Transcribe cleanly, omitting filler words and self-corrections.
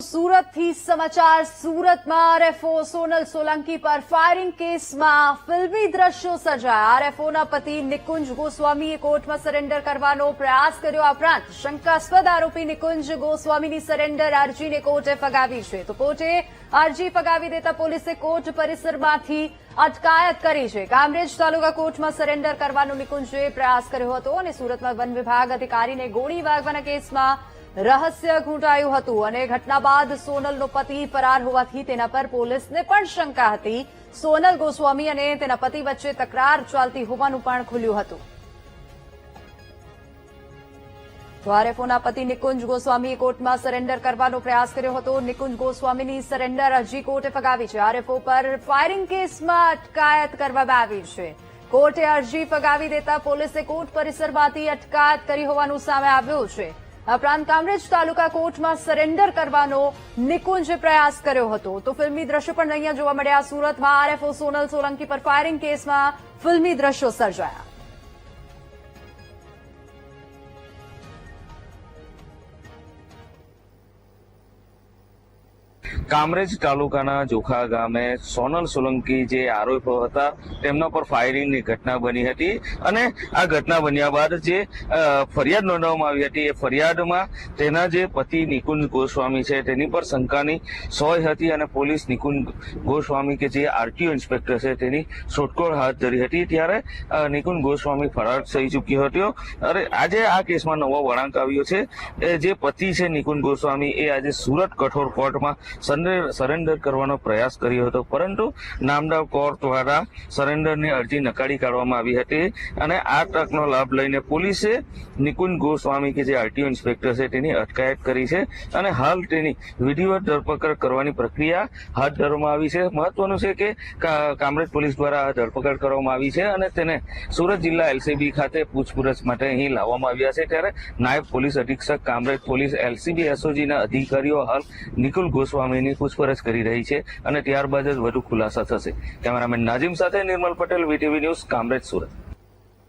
સુરતથી સમાચાર સુરતમાં આરએફઓ સોનલ સોલંકી પર ફાયરિંગ કેસમાં ફિલ્મી દ્રશ્યો સર્જાયા। આરએફઓના પતિ નિકુંજ ગોસ્વામીએ કોર્ટમાં સરેન્ડર કરવાનો પ્રયાસ કર્યો। આ ઉપરાંત શંકાસ્પદ આરોપી નિકુંજ ગોસ્વામીની સરેન્ડર અરજીને કોર્ટે ફગાવી છે। તો કોર્ટે અરજી ફગાવી દેતા પોલીસે કોર્ટ પરિસરમાંથી અટકાયત કરી છે। કામરેજ તાલુકા કોર્ટમાં સરેન્ડર કરવાનો નિકુંજે પ્રયાસ કર્યો હતો અને સુરતમાં વન વિભાગ અધિકારીને ગોળી વાગવાના કેસમાં રહસ્ય ઘૂંટાયું હતું અને ઘટના બાદ સોનલનો પતિ ફરાર હોવાથી તેના પર પોલીસને પણ શંકા હતી। સોનલ ગોસ્વામી અને તેના પતિ વચ્ચે તકરાર ચાલતી હોવાનું પણ ખુલ્યું હતું। તો આરએફઓના પતિ નિકુંજ ગોસ્વામીએ કોર્ટમાં સરેન્ડર કરવાનો પ્રયાસ કર્યો હતો। નિકુંજ ગોસ્વામીની સરેન્ડર અરજી કોર્ટે ફગાવી છે। આરએફઓ પર ફાયરિંગ કેસમાં અટકાયત કરવામાં આવી છે। કોર્ટે અરજી ફગાવી દેતા પોલીસે કોર્ટ પરિસરમાંથી અટકાયત કરી હોવાનું સામે આવ્યું છે। આ ઉપરાંત કામરેજ તાલુકા કોર્ટમાં સરેન્ડર કરવાનો નિકુંજે પ્રયાસ કર્યો હતો। તો ફિલ્મી દ્રશ્યો પણ અહીંયા જોવા મળ્યા। સુરતમાં આરએફઓ સોનલ સોલંકી પર ફાયરિંગ કેસમાં ફિલ્મી દ્રશ્યો સર્જાયા। કામરેજ તાલુકાના જોખા ગામે સોનલ સોલંકી જે આરોપીઓ હતા તેમના પર ફાયરિંગની ઘટના બની હતી અને આ ઘટના બન્યા બાદ જે ફરિયાદ નોંધવામાં આવી હતી એ ફરિયાદમાં તેના જે પતિ નિકુંજ ગોસ્વામી છે તેની પર શંકાની સોય હતી અને પોલીસ નિકુંજ ગોસ્વામી કે જે આરટીઓ ઇન્સ્પેક્ટર છે તેની શોધખોળ હાથ ધરી હતી। ત્યારે નિકુંજ ગોસ્વામી ફરાર થઈ ચૂક્યો હતો। અને આજે આ કેસમાં નવો વળાંક આવ્યો છે। જે પતિ છે નિકુંજ ગોસ્વામી એ આજે સુરત કઠોર કોર્ટમાં સરેન્ડર કરવાનો પ્રયાસ કર્યો હતો, પરંતુ નામદાર કોર્ટ દ્વારા સરેન્ડરની અરજી નકારી કાઢવામાં આવી હતી અને આ તકનો લાભ લઈને પોલીસે નિકુંજ ગોસ્વામી કે જે આરટીઓ ઇન્સ્પેક્ટર છે તેની અટકાયત કરી છે અને હાલ તેની વિધિવત ધરપકડ કરવાની પ્રક્રિયા હાથ ધરવામાં આવી છે। મહત્વનું છે કે કામરેજ પોલીસ દ્વારા આ ધરપકડ કરવામાં આવી છે અને તેને સુરત જિલ્લા એલસીબી ખાતે પૂછપરછ માટે અહીં લાવવામાં આવ્યા છે। ત્યારે નાયબ પોલીસ અધિક્ષક કામરેજ પોલીસ એલસીબી એસઓજીના અધિકારીઓ હાલ નિકુંજ ગોસ્વામીની પૂછપરછ કરી રહી છે અને ત્યારબાદ જ વધુ ખુલાસા થશે। કેમેરામેન નાજીમ સાથે નિર્મલ પટેલ, વીટીવી ન્યૂઝ, કામરેજ, સુરત।